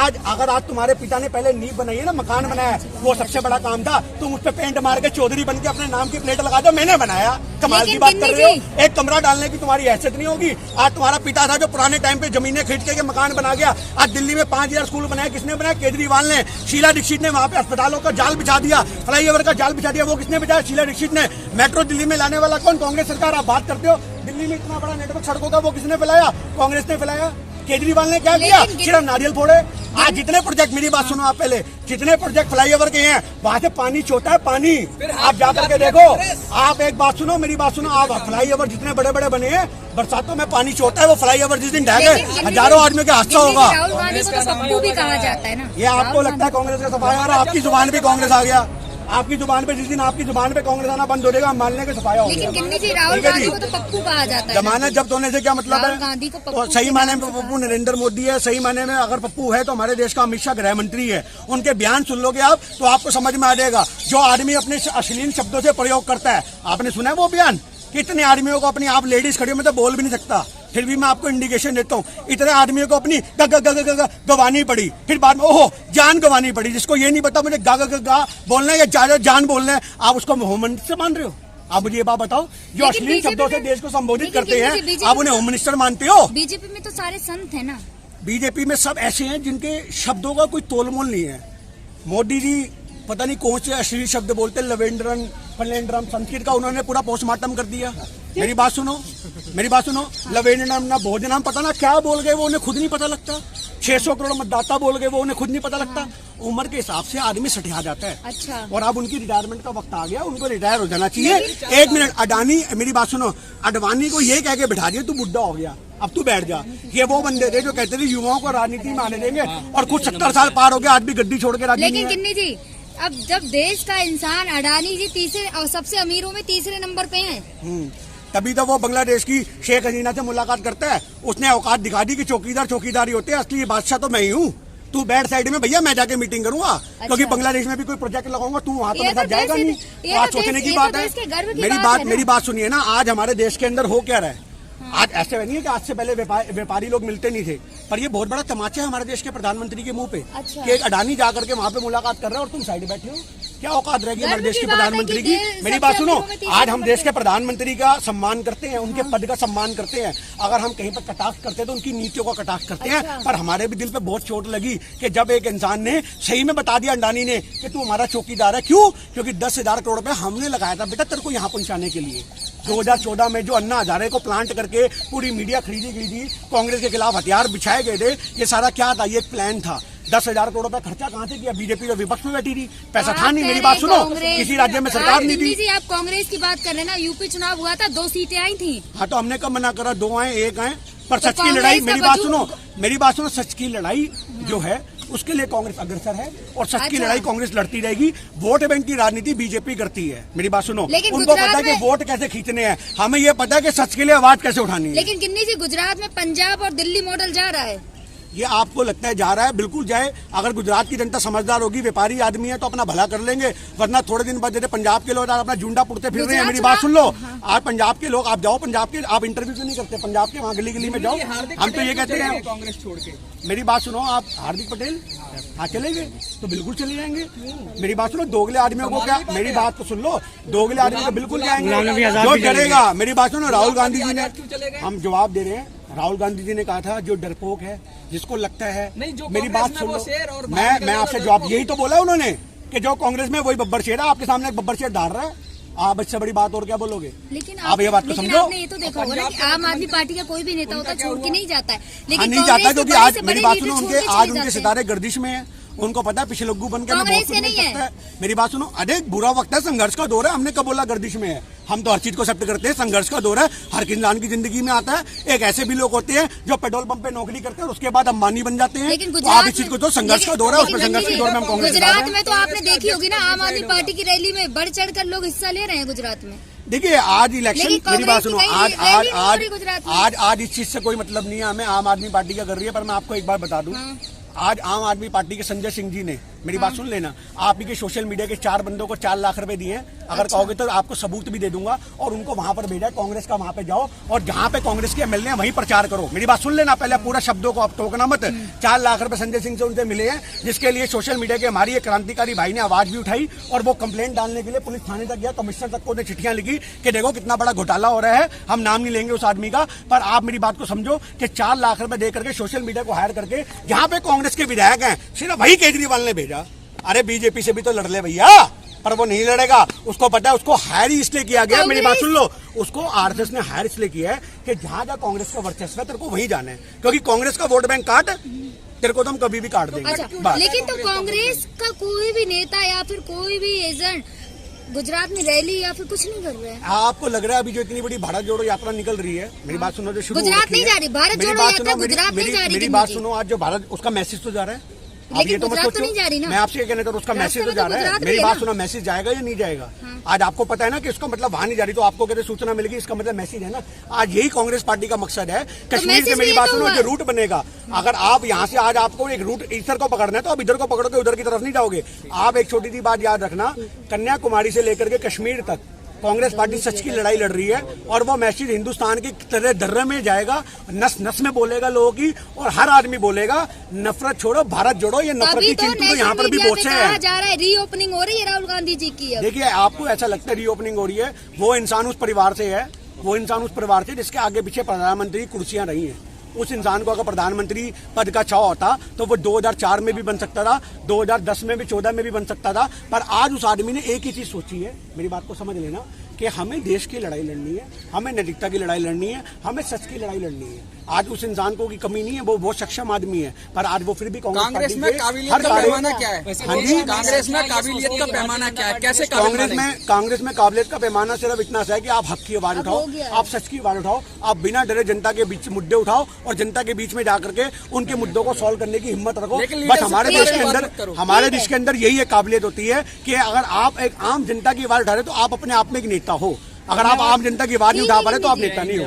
आज अगर आज तुम्हारे पिता ने पहले नींव बनाई है ना, मकान बनाया, वो सबसे बड़ा काम था। तुम उस पर पेंट मार के चौधरी बन के अपने नाम की प्लेट लगा दो, मैंने बनाया। कमाल की बात कर रहे हो। एक कमरा डालने की तुम्हारी हैसियत नहीं होगी। आज तुम्हारा पिता था जो पुराने टाइम पे जमीनें खरीद के मकान बना गया। आज दिल्ली में 5000 स्कूल बनाया, किसने बनाया? केजरीवाल ने। शीला दीक्षित ने वहां पे अस्पतालों का जाल बिछा दिया, फ्लाईओवर का जाल बिछा दिया, वो किसने बिछाया? शीला दीक्षित ने। मेट्रो दिल्ली में लाने वाला कौन? कांग्रेस सरकार। आप बात करते हो दिल्ली में इतना बड़ा नेटवर्क सड़कों का, वो किसने फैलाया? कांग्रेस ने फैलाया। केजरीवाल ने क्या किया? सिर्फ नारियल फोड़े। आज जितने प्रोजेक्ट, मेरी बात सुनो आप पहले, जितने प्रोजेक्ट फ्लाईओवर के हैं वहां से पानी छोटा है, पानी। आप जाकर के देखो। आप एक बात सुनो, मेरी बात सुनो, आप फ्लाईओवर जितने बड़े बड़े बने हैं, बरसातों में पानी छोटा है। वो फ्लाईओवर जिस दिन ढह गए, हजारों आदमियों का हादसा होगा। राहुल गांधी को तो पप्पू भी कहा जाता है ना। ये आपको लगता है कांग्रेस का सफाया आ रहा है? आपकी जुबान पे कांग्रेस आ गया। आपकी जुबान पे जिस दिन आपकी जुबान पे कांग्रेस आना बंद हो जाएगा, हम मानने के सफाया हो गया। लेकिन गिन्नी जी, राहुल गांधी को तो पप्पू कहा जाता है। जमानत जब्त होने से क्या मतलब है? गांधी को तो सही माने में पप्पू नरेंद्र मोदी है। सही माने में अगर पप्पू है तो हमारे देश का अमित शाह गृह मंत्री है। उनके बयान सुन लोगे आप तो आपको समझ में आ जाएगा। जो आदमी अपने अश्लील शब्दों से प्रयोग करता है, आपने सुना है वो बयान? कितने आदमियों को अपनी, आप लेडीज खड़ी हो, मैं तो बोल भी नहीं सकता, फिर भी मैं आपको इंडिकेशन देता हूँ। इतने आदमियों को अपनी गवानी पड़ी, फिर बाद में ओहो जान गवानी पड़ी। जिसको ये नहीं पता मुझे गा बोलना है या जान बोलना है, आप उसको होम मिनिस्टर से मान रहे हो? आप मुझे ये बात बताओ, जो अश्लील शब्दों से देश को संबोधित करते हैं, आप उन्हें होम मिनिस्टर मानते हो? बीजेपी में तो सारे संत है ना। बीजेपी में सब ऐसे हैं जिनके शब्दों का कोई तोलमोल नहीं है। मोदी जी पता नहीं कौन से अश्लील शब्द बोलते, लवेंद्रम फलेंद्रम, संस्कृत का उन्होंने पूरा पोस्टमार्टम कर दिया। मेरी बात सुनो, मेरी बात सुनो, लवेंद्रम ना भोजनम, पता ना क्या बोल गए, वो उन्हें खुद नहीं पता लगता। 600 करोड़ मतदाता बोल गए, वो उन्हें खुद नहीं पता लगता। उम्र के हिसाब से आदमी सठिया जाता है। अच्छा। और अब उनकी रिटायरमेंट का वक्त आ गया, उनको रिटायर हो जाना चाहिए। एक मिनट, अडानी, मेरी बात सुनो, अडवाणी को ये कह के बिठा दिया तू बुढ़ा हो गया, अब तू बैठ जा। ये वो बंदे थे जो कहते थे युवाओं को राजनीति में आने देंगे, और कुछ 70 साल पार हो गया, आज भी गद्दी छोड़ के राजनीति। लेकिन गिन्नी जी, अब जब देश का इंसान अडानी जी तीसरे और सबसे अमीरों में तीसरे नंबर पे हैं, तभी तो वो बांग्लादेश की शेख हसीना से मुलाकात करता है। उसने औकात दिखा दी कि चौकीदार चौकीदारी होते हैं, असली बादशाह तो मैं ही हूँ। तू बैठ साइड में भैया, मैं जाके मीटिंग करूंगा। अच्छा। क्योंकि बांग्लादेश में भी कोई प्रोजेक्ट लगाऊंगा, तू वहां तो मेरे साथ जाएगा नहीं। तो आज सोचने की बात है। मेरी बात सुनिए ना, आज हमारे देश के अंदर हो क्या रहा है? आज ऐसे नहीं है कि आज से पहले व्यापारी लोग मिलते नहीं थे, पर ये बहुत बड़ा तमाचा है हमारे देश के प्रधानमंत्री के मुंह पे। अच्छा। कि एक अडानी जाकर के वहां पे मुलाकात कर रहे हैं और तुम साइड बैठे हो। क्या औकात रहेगी हमारे देश के प्रधानमंत्री की? मेरी बात सुनो, आज हम देश के प्रधानमंत्री का सम्मान करते हैं, उनके पद का सम्मान करते हैं। अगर हम कहीं पर कटाक्ष करते हैं तो उनकी नीतियों का कटाक्ष करते हैं। पर हमारे भी दिल पे बहुत चोट लगी कि जब एक इंसान ने सही में बता दिया, अडानी ने, कि तू हमारा चौकीदार है। क्यों? क्योंकि 10,000 करोड़ रुपए हमने लगाया था बेटा तेरे को यहाँ पहुंचाने के लिए। 2014 में जो अन्ना हजारे को प्लांट करके पूरी मीडिया खरीदी गई थी, कांग्रेस के खिलाफ हथियार बिछाए गए थे, ये सारा क्या था? ये एक प्लान था। 10,000 करोड़ रुपए खर्चा कहाँ से किया? बीजेपी जो विपक्ष में बैठी थी, पैसा था नहीं। मेरी बात सुनो, किसी राज्य में सरकार नहीं थी। आप कांग्रेस की बात कर रहे हैं ना, यूपी चुनाव हुआ था, 2 सीटें आई थी। हाँ, तो हमने कब मना करा? 2 आए, 1 आए, पर सच की लड़ाई, मेरी बात सुनो, मेरी बात सुनो, सच की लड़ाई जो है उसके लिए कांग्रेस अग्रसर है, और सच की लड़ाई कांग्रेस लड़ती रहेगी। वोट बैंक की राजनीति बीजेपी करती है। मेरी बात सुनो, उनको पता है कि वोट कैसे खींचने हैं, हमें ये पता है कि सच के लिए आवाज कैसे उठानी है। लेकिन गिन्नी जी, गुजरात में पंजाब और दिल्ली मॉडल जा रहा है। ये आपको लगता है जा रहा है? बिल्कुल जाए। अगर गुजरात की जनता समझदार होगी, व्यापारी आदमी है, तो अपना भला कर लेंगे। वरना थोड़े दिन बाद जैसे पंजाब के लोग अपना झुंडा पुड़ते फिर रहे हैं। मेरी बात सुन लो, आज पंजाब के लोग, आप जाओ पंजाब के, आप इंटरव्यू नहीं करते पंजाब के, वहाँ गली गली में जाओ। हम तो ये कहते हैं कांग्रेस छोड़ के। मेरी बात सुनो, आप हार्दिक पटेल हाँ चले गए तो बिल्कुल चले जाएंगे। मेरी बात सुनो, दोगले आदमियों को क्या, मेरी बात तो सुन लो, दोगले आदमी तो बिल्कुल जाएंगे जो डरेगा। मेरी बात सुनो, राहुल गांधी जी ने, हम जवाब दे रहे हैं, राहुल गांधी जी ने कहा था जो डरपोक है, जिसको लगता है, मेरी बात सुन लो, मैं आपसे जवाब यही तो बोला उन्होंने कि जो कांग्रेस में वही बब्बर शेर है। आपके सामने एक बब्बर शेर डाल रहा है, आप इससे बड़ी बात और क्या बोलोगे? लेकिन आप ये बात तो समझो। आपने ये तो देखा होगा ना कि आम आदमी पार्टी का कोई भी नेता होता छोड़ के नहीं जाता है। लेकिन नहीं जाता, क्योंकि आज मेरी बात सुनो, उनके आज उनके सितारे गर्दिश में है। उनको पता है पिछले लग्गू बन के मैं बहुत कुछ नहीं सकता है। मेरी बात सुनो, अरे बुरा वक्त है, संघर्ष का दौर है। हमने कब बोला गर्दिश में है? हम तो हर चीज को एक्सेप्ट करते हैं। संघर्ष का दौर है, हर इंसान की जिंदगी में आता है। एक ऐसे भी लोग होते हैं जो पेट्रोल पंप पे नौकरी करते हैं और उसके बाद अंबानी बन जाते हैं। तो आप इस चीज को, तो संघर्ष का दौर है, उसमें संघर्ष के दौर में हम कांग्रेस। गुजरात में तो आपने देखी होगी ना, आम आदमी पार्टी की रैली में बढ़ चढ़ कर लोग हिस्सा ले रहे हैं गुजरात में। देखिए आज इलेक्शन, मेरी बात सुनो, आज इस चीज से कोई मतलब नहीं है हमें, आम आदमी पार्टी क्या कर रही है। पर मैं आपको एक बार बता दूं, आज आम आदमी पार्टी के संजय सिंह जी ने मेरी बात सुन लेना, आप ही के सोशल मीडिया के 4 बंदों को 4 लाख रुपए दिए हैं। अगर कहोगे तो आपको सबूत भी दे दूंगा और उनको वहां पर भेजा है, कांग्रेस का वहां पे जाओ और जहां पे कांग्रेस के एमएलए हैं वहीं प्रचार करो। मेरी बात सुन लेना, पहले पूरा शब्दों को आप टोकना मत। 4 लाख रुपए संजय सिंह से उनसे मिले हैं, जिसके लिए सोशल मीडिया के हमारी एक क्रांतिकारी भाई ने आवाज भी उठाई और वो कंप्लेंट डालने के लिए पुलिस थाने तक गया, कमिश्नर तक को उन्हें चिट्ठियां लिखी कि देखो कितना बड़ा घोटाला हो रहा है, हम नाम नहीं लेंगे उस आदमी का, पर आप मेरी बात को समझो कि 4 लाख रुपए दे करके सोशल मीडिया को हायर करके जहां पे कांग्रेस के विधायक हैं सिर्फ वही केजरीवाल ने भेजा। अरे बीजेपी से भी तो लड़ ले भैया, पर वो नहीं लड़ेगा, उसको पता है उसको हायर ही इसलिए किया गया। मेरी बात सुन लो, उसको आरएसएस ने हायर इसलिए किया है कि जहां जहां कांग्रेस का वर्चस्व है तेरे को वहीं जाना है, क्योंकि कांग्रेस का वोट बैंक काट तेरे को तो हम कभी भी काट देंगे। अच्छा, लेकिन तो कांग्रेस का कोई भी नेता या फिर कोई भी एजेंट गुजरात में रैली या फिर कुछ नहीं कर रहे हैं? आपको लग रहा है अभी जो इतनी बड़ी भारत जोड़ो यात्रा निकल रही है, मेरी बात सुनो, जो शुरू गुजरात नहीं जा रही, भारत जोड़ो यात्रा गुजरात नहीं जा रही। मेरी बात सुनो, आज जो भारत उसका मैसेज तो जा रहा है, लेकिन गुजरात तो नहीं जा रही ना। मैं आपसे ये कहने तो उसका मैसेज तो जा रहा है। मेरी बात सुनो, मैसेज जाएगा या नहीं जाएगा? आज आपको पता है ना कि इसका मतलब वहां नहीं जा रही, तो आपको कहते सूचना मिलेगी, इसका मतलब मैसेज है ना। आज यही कांग्रेस पार्टी का मकसद है। कश्मीर से मेरी बात सुनो, जो रूट बनेगा, अगर आप यहाँ से आज आपको एक रूट इधर को पकड़ना है तो आप इधर को पकड़ोगे, उधर की तरफ नहीं जाओगे। आप एक छोटी सी बात याद रखना, कन्याकुमारी से लेकर के कश्मीर तक कांग्रेस पार्टी सच की लड़ाई लड़ रही है और वो मैसेज हिंदुस्तान के तरह दर्रे में जाएगा, नस नस में बोलेगा लोगों की, और हर आदमी बोलेगा नफरत छोड़ो भारत जोड़ो। ये नफरत की चिंतु तो यहाँ पर भी पहुंचे हैं। जा रहा है रीओपनिंग हो रही है राहुल गांधी जी की। देखिए, आपको ऐसा लगता है रीओपनिंग हो रही है, वो इंसान उस परिवार से है, वो इंसान उस परिवार से जिसके आगे पीछे प्रधानमंत्री कुर्सियां रही हैं। उस इंसान को अगर प्रधानमंत्री पद का चाव होता तो वो 2004 में भी बन सकता था, 2010 में भी, 14 में भी बन सकता था। पर आज उस आदमी ने एक ही चीज सोची है, मेरी बात को समझ लेना, कि हमें देश की लड़ाई लड़नी है, हमें नैतिकता की लड़ाई लड़नी है, हमें सच की लड़ाई लड़नी है। आज उस इंसान को की कमी नहीं है, वो बहुत सक्षम आदमी है, पर आज वो फिर भी कांग्रेस में काबिलियत का पैमाना क्या है? कांग्रेस में काबिलियत का पैमाना क्या है? कैसे कांग्रेस में काबिलियत का पैमाना सिर्फ इतना सा है कि आप हक की आवाज उठाओ, आप सच की आवाज उठाओ, आप बिना डरे जनता के बीच मुद्दे उठाओ और जनता के बीच में जाकर के उनके मुद्दों को सॉल्व करने की हिम्मत रखो। बस हमारे देश के अंदर यही एक काबिलियत होती है कि अगर आप एक आम जनता की आवाज उठा रहे तो आप अपने आप में एक नेता हो। अगर आप आम जनता की आवाज नहीं उठा पा रहे तो आप नेता नहीं हो।